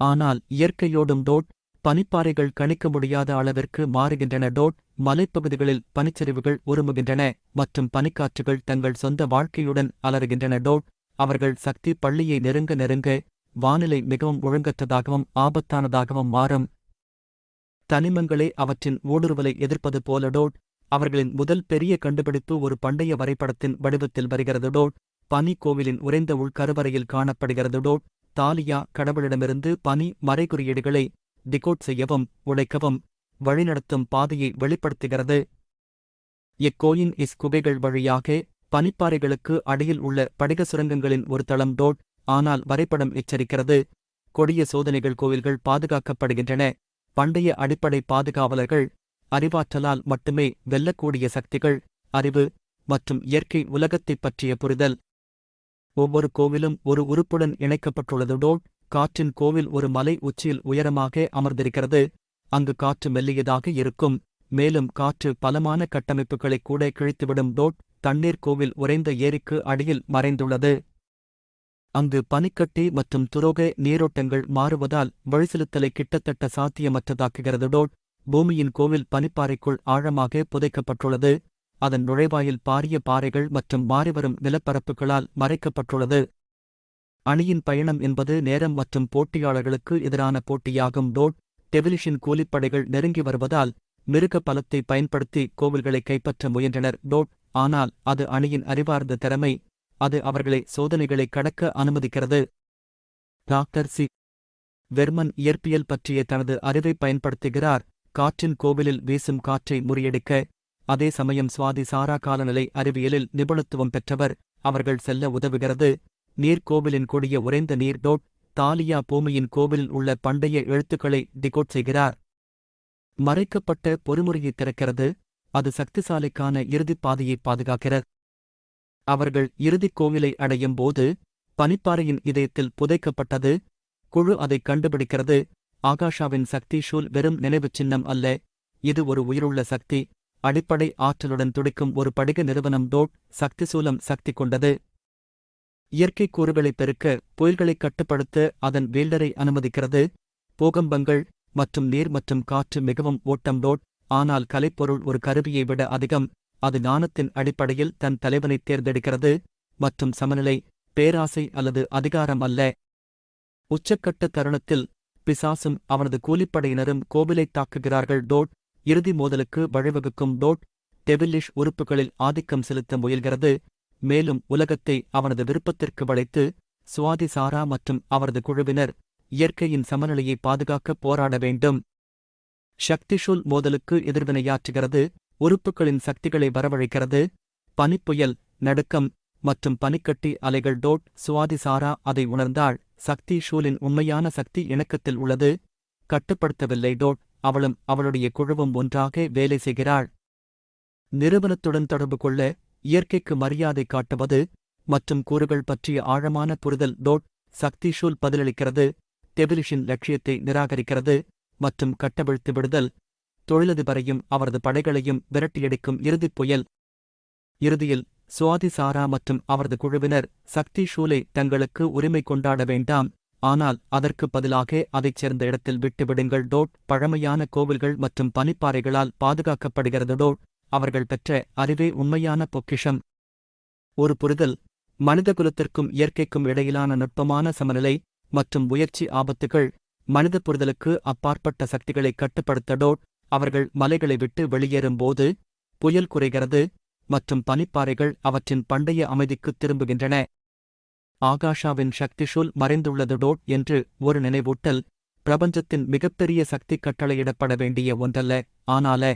ஆனால் இயற்கையோடும் டோட். பனிப்பாறைகள் கணிக்க முடியாத அளவிற்கு மாறுகின்றன டோட். மலைப்பகுதிகளில் பனிச்சரிவுகள் உருமுகின்றன மற்றும் பனிக்காற்றுகள் தங்கள் சொந்த வாழ்க்கையுடன் அலறுகின்றன டோட். அவர்கள் சக்தி பள்ளியை நெருங்க நெருங்க வானிலை மிகவும் ஒழுங்கற்றதாகவும் ஆபத்தானதாகவும் மாறும். தனிமங்களே அவற்றின் ஊடுருவலை எதிர்ப்பது போல டோட். அவர்களின் முதல் பெரிய கண்டுபிடிப்பு ஒரு பண்டைய வரைபடத்தின் வடிவத்தில் வருகிறது டோட். பனி கோவிலின் உறைந்த உள்கருவறையில் காணப்படுகிறது டோட். தாலியா கடவுளிடமிருந்து பனி மறைகுறியீடுகளை டிகோட் செய்யவும் உடைக்கவும் வழிநடத்தும் பாதையை வெளிப்படுத்துகிறது. எக்கோயின் குகைகள் வழியாக பனிப்பாறைகளுக்கு அடியில் உள்ள படிக சுரங்கங்களின் ஒரு தளம் டோட். ஆனால் வரைபடம் எச்சரிக்கிறது. கொடிய சோதனைகள் கோவில்கள் பாதுகாக்கப்படுகின்றன. பண்டைய அடிப்படை பாதுகாவலர்கள் அறிவாற்றலால் மட்டுமே வெல்லக்கூடிய சக்திகள், அறிவு மற்றும் இயற்கை உலகத்தைப் பற்றிய புரிதல். ஒவ்வொரு கோவிலும் ஒரு உறுப்புடன் இணைக்கப்பட்டுள்ளது டோட். காற்றின் கோவில் ஒரு மலை உச்சியில் உயரமாக அமர்ந்திருக்கிறது. அங்கு காற்று மெல்லியதாக இருக்கும். மேலும் காற்று பலமான கட்டமைப்புகளை கூட கிழித்துவிடும் டோட். தண்ணீர் கோவில் உறைந்த ஏரிக்கு அடியில் மறைந்துள்ளது. அங்கு பனிக்கட்டி மற்றும் துரோக நீரோட்டங்கள் மாறுவதால் வழிசெலுத்தலை கிட்டத்தட்ட சாத்தியமற்றதாக்குகிறது டோட். பூமியின் கோவில் பனிப்பாறைக்குள் ஆழமாக புதைக்கப்பட்டுள்ளது. அதன் நுழைவாயில் பாரிய பாறைகள் மற்றும் மாறிவரும் நிலப்பரப்புகளால் மறைக்கப்பட்டுள்ளது. அணியின் பயணம் என்பது நேரம் மற்றும் போட்டியாளர்களுக்கு எதிரான போட்டியாகும் டோட். டெவிலிஷின் கூலிப்படைகள் நெருங்கி வருவதால் மிருக பலத்தை பயன்படுத்தி கோவில்களை கைப்பற்ற முயன்றனர் டோட். ஆனால் அது அணியின் அறிவார்ந்த திறமை. அது அவர்களை சோதனைகளை கடக்க அனுமதிக்கிறது. Doctor C. வெர்மன் இயற்பியல் பற்றிய தனது அறிவை பயன்படுத்துகிறார். காற்றின் கோவிலில் வீசும் காற்றை முறியடிக்க. அதே சமயம் சுவாதி சாரா காலநிலை அறிவியலில் நிபுணத்துவம் பெற்றவர். அவர்கள் செல்ல உதவுகிறது. நீர்க்கோவிலின் கொடிய உறைந்த நீர் டோட். தாலியா பூமியின் கோவிலில் உள்ள பண்டைய எழுத்துக்களை டிகோட் செய்கிறார். மறைக்கப்பட்ட பொறிமுறையை திறக்கிறது. அது சக்திசாலிக்கான இறுதிப் பாதையை பாதுகாக்கிறது. அவர்கள் இறுதிக் கோவிலை அடையும் போது பனிப்பாறையின் இதயத்தில் புதைக்கப்பட்டது. குழு அதை கண்டுபிடிக்கிறது. ஆகாஷாவின் சக்தி ஷூல் வெறும் நினைவுச் சின்னம் அல்ல. இது ஒரு உயிருள்ள சக்தி. அடிப்படை ஆற்றலுடன் துடிக்கும் ஒரு படிக நிறுவனம் டோட். சக்தி சூலம் சக்தி கொண்டது. இயற்கை கூறுகளை பெருக்க, புயல்களைக் கட்டுப்படுத்த அதன் வேல்டரை அனுமதிக்கிறது. பூகம்பங்கள் மற்றும் நீர் மற்றும் காற்று மிகவும் ஓட்டம் டோட். ஆனால் கலைப்பொருள் ஒரு கருவியை விட அதிகம். அது ஞானத்தின் அடிப்படையில் தன் தலைவனைத் தேர்ந்தெடுக்கிறது மற்றும் சமநிலை, பேராசை அல்லது அதிகாரம் அல்ல. உச்சக்கட்ட தருணத்தில் பிசாசும் அவனது கூலிப்படையினரும் கோவிலைத் தாக்குகிறார்கள் டோட். இறுதி மோதலுக்கு வழிவகுக்கும் டோட். டெவில்லிஷ் உறுப்புகளில் ஆதிக்கம் செலுத்த முயல்கிறது. மேலும் உலகத்தை அவனது விருப்பத்திற்கு வளைத்து சுவாதி சாரா மற்றும் அவரது குழுவினர் இயற்கையின் சமநிலையை பாதுகாக்க போராட வேண்டும். சக்திஷூல் மோதலுக்கு எதிர்வினையாற்றுகிறது. உறுப்புகளின் சக்திகளை வரவழைக்கிறது. பனிப்புயல், நடுக்கம் மற்றும் பனிக்கட்டி அலைகள் டோட். சுவாதி சாரா அதை உணர்ந்தாள். சக்தி ஷூலின் உண்மையான சக்தி இணக்கத்தில் உள்ளது, கட்டுப்படுத்தவில்லை டோட். அவளும் அவளுடைய குழுவும் ஒன்றாக வேலை செய்கிறாள். நிறுவனத்துடன் தொடர்பு கொள்ள, இயற்கைக்கு மரியாதை காட்டுவது மற்றும் கூறுகள் பற்றிய ஆழமான புரிதல் டோட். சக்தி ஷூல் பதிலளிக்கிறது. டெவிலிஷின் லட்சியத்தை நிராகரிக்கிறது மற்றும் கட்டவிழ்த்து விடுதல். தொழிலதிபரையும் அவரது படைகளையும் விரட்டியடிக்கும் இறுதிப் புயல். இறுதியில் சுவாதி சாரா மற்றும் அவரது குழுவினர் சக்தி ஷூலை தங்களுக்கு உரிமை கொண்டாட வேண்டாம், ஆனால் அதற்கு பதிலாக அதைச் சேர்ந்த இடத்தில் விட்டுவிடுங்கள் டோட். பழமையான கோவில்கள் மற்றும் பனிப்பாறைகளால் பாதுகாக்கப்படுகிறது டோட். அவர்கள் பெற்ற அறிவே உண்மையான பொக்கிஷம். ஒரு புரிதல், மனிதகுலத்திற்கும் இயற்கைக்கும் இடையிலான நுட்பமான சமநிலை மற்றும் முயற்சி. ஆபத்துகள் மனித புரிதலுக்கு அப்பாற்பட்ட சக்திகளை கட்டுப்படுத்த டோட். அவர்கள் மலைகளை விட்டு வெளியேறும்போது புயல் குறைகிறது மற்றும் பனிப்பாறைகள் அவற்றின் பண்டைய அமைதிக்குத் திரும்புகின்றன. ஆகாஷாவின் சக்திஷூல் மறைந்துள்ளது டோட் என்று ஒரு நினைவூட்டல். பிரபஞ்சத்தின் மிகப்பெரிய சக்தி கட்டளையிடப்பட வேண்டிய ஒன்றல்ல, ஆனால